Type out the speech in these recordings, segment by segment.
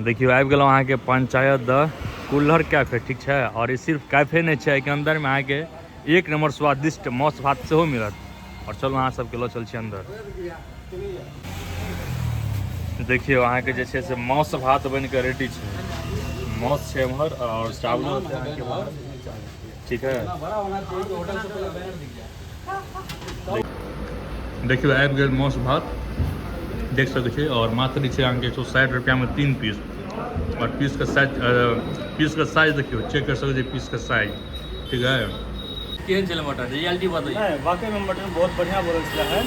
देखियो आबि गेलहुँ अहाँके पंचायत द कुल्हर कैफे, ठीक है। और ये सिर्फ कैफे नहीं है, के अंदर में अहाँके एक नंबर स्वादिष्ट माछ भात सेहो मिलत। और चलू अहाँ सबके लऽ चल छी अंदर। देखियो अहाँके जे छै से माछ भात बन के रेडी छै। माछ छै एम्हर और चावलो होतै अहाँके बाहर, ठीक है। देखियो आबि गेल माछ भात, देख सकै छी। और मात्र छै अहाँके 160 रुपया में 3 पीस। और पीस का साइज देखियो, चेक कर सकते पीस का साइज, ठीक है। केहन चले मटन, रियलिटी बताइए। नहीं वाकई में मटन बहुत बढ़िया बनल है।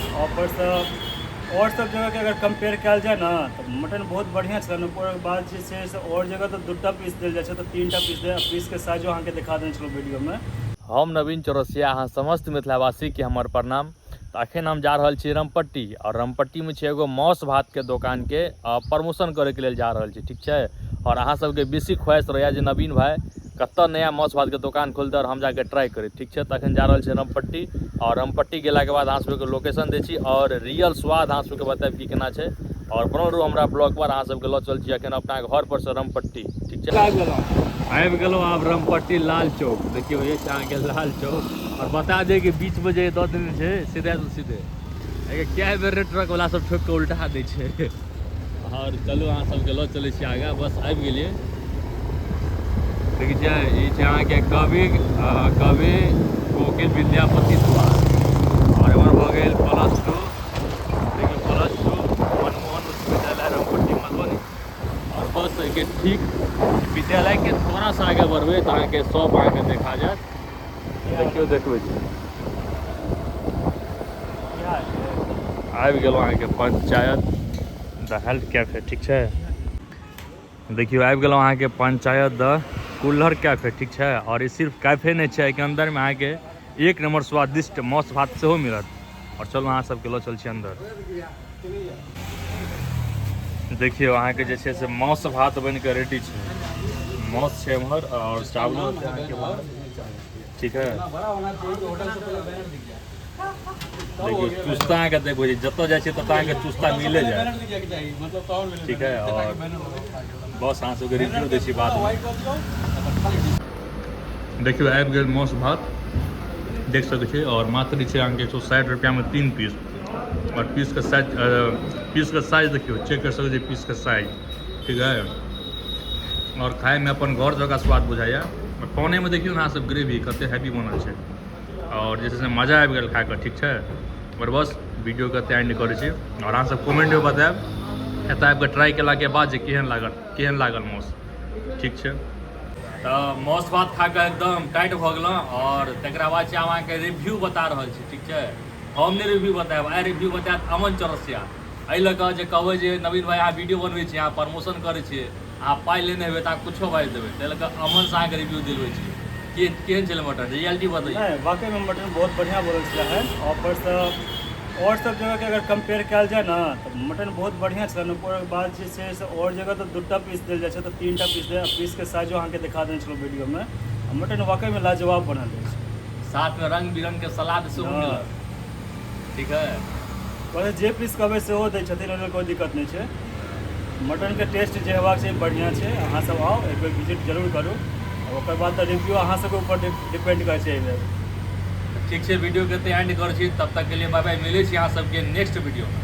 और सब जगह के अगर कंपेयर किया जाए ना तो मटन बहुत बढ़िया छल। ओकर बाद जे छै से और जगह तो 2टा पीस देल जाए छै, तो 3टा पीस दे। पीस के साइजो अहाँके दिखा देने छलहुँ वीडियो में। हम नवीन चौरसिया, अहाँ समस्त मिथिलावासी के हमर प्रणाम। तो अखन हम जा रहल छी रामपट्टी। और रामपट्टी में छै एगो माछ भात के दुकान के प्रमोशन करे के लिए जा रहल छी, ठीक है। और अहाँ सबके बेसी ख्वाहिश रहे जे नवीन भाई कत्ता नया माछ भात के दुकान खोलते और हम जाके ट्राई करी, ठीक है। तखन जा रहल छी रामपट्टी। और रामपट्टी गेला के बाद अहाँ सबके लोकेशन दै छी और रियल स्वाद अहाँ सबके बताएब कि केना छै। और बनल रहू हमरा ब्लॉग पर, अहाँ सबके लऽ चल छी अखन अपना घर पर से रामपट्टी, ठीक है। आबि गेलहुँ आब रामपट्टी लाल चौक। देखियो ये छै अहाँके लाल चौक। और बता दे कि बीच में जे दऽ देने छै सीधे सीधे क्या बेर ट्रक वाला सब ठोक के उल्टा दै छै। और चलू अहाँ सबके लऽ चलै छी आगाँ, बस आबि गेलियै। देखिए ये छै अहाँके कवि कोकिल विद्यापति द्वार। और एम्हर भऽ गेल +2, देखियो +2 मनमोहन उच्च विद्यालय रामपट्टी मधुबनी। और बस के ठीक विद्यालय के थोड़ा सा आगे बढ़बै तो अहाँके शॉप अहाँके देखा जायत। देखियो देखबै आबि गेलहुँ अहाँके पंचायत द हेल्थ कैफे, ठीक है। देखियो आबि गेलहुँ अहाँके पंचायत द कुल्हर कैफे, ठीक है। और ये सिर्फ कैफे नहीं है, के अंदर में अहाँके एक नंबर स्वादिष्ट माछ भात सेहो मिलत। और चलू अहाँ सबके लऽ चल छी अंदर। देखियो अहाँके जे छै से माछ भात बन के रेडी छै। माछ छै एम्हर और चावलो होतै अहाँके बाहर, ठीक है। देखियो चुस्ता अहाँके देखो जतऽ जाइ छै ततऽ अहाँके चुस्ता मिले जाए, ठीक है। और बस अहाँ सबके रिव्यू दै छी बाद में। देखियो आबि गेल माछ भात, देख सकै छी। और मात्र छै अहाँके 160 रुपया में 3 पीस। और पीस का साइज देखियो, चेक कर सकते पीस का साइज, ठीक है। और खाए में अपन घर जगह स्वाद बुझाइए। और पाने में देखियो ना सब ग्रेवी कते हैवी बनल छै। और जैसे से मजा आबि गेल खाके, ठीक है। और बस वीडियो के एंड करै छी। और अहाँ सब कमेंट में बताएब एतऽ आबि कऽ ट्राई केला के बाद जे केहन लागल माछ, ठीक है। तो माछ भात खा के एकदम टाइट भऽ गेलहुँ। और तकरा बाद छै अहाँके रिव्यू बता रहल छी, ठीक है। हम नहीं रिव्यू बताएब, आइ रिव्यू बतायत अमन चौरसिया। एहि लऽ कऽ जे कहबै जे नवीन भाई अहाँ वीडियो बनबै छी, अहाँ प्रमोशन करै छियै, अहाँ पाइ लेने हेबै तऽ अहाँ कुछो बाजि देबै, ताहि लऽ कऽ अमन से अहाँके रिव्यू दिलबै छी। केहन चले मटन, रियलिटी बताइए। नहीं वाकई में मटन बहुत बढ़िया बनल है। और सब जगह के अगर कंपेयर किया जाए ना तो मटन बहुत बढ़िया छल। ओकर बाद जे छै से और जगह तो 2टा पीस देल जाए छै, तो 3टा पीस दे। पीस के साइजो अहाँके दिखा देने छलहुँ वीडियो में। मटन वाकई में लाजवाब बनल है। साथ में रंग बिरंग के सलाद सेहो मिलत, ठीक है। वैसे जे पीस कहबै सेहो दै छथिन, ओहिमे कोई दिक्कत नहीं है। मटन के टेस्ट जे हेबाक छै बढ़िया छै। अहाँ सब आओ, एक बेर विजिट जरूर करू। और ओकर बाद तो रिव्यू अहाँ सबके ऊपर डिपेंड करै छै। ठीक है, वीडियो के एंड करै छी। तब तक के लिए बाय बाय, मिलै छी अहाँ सबके नेक्स्ट वीडियो में।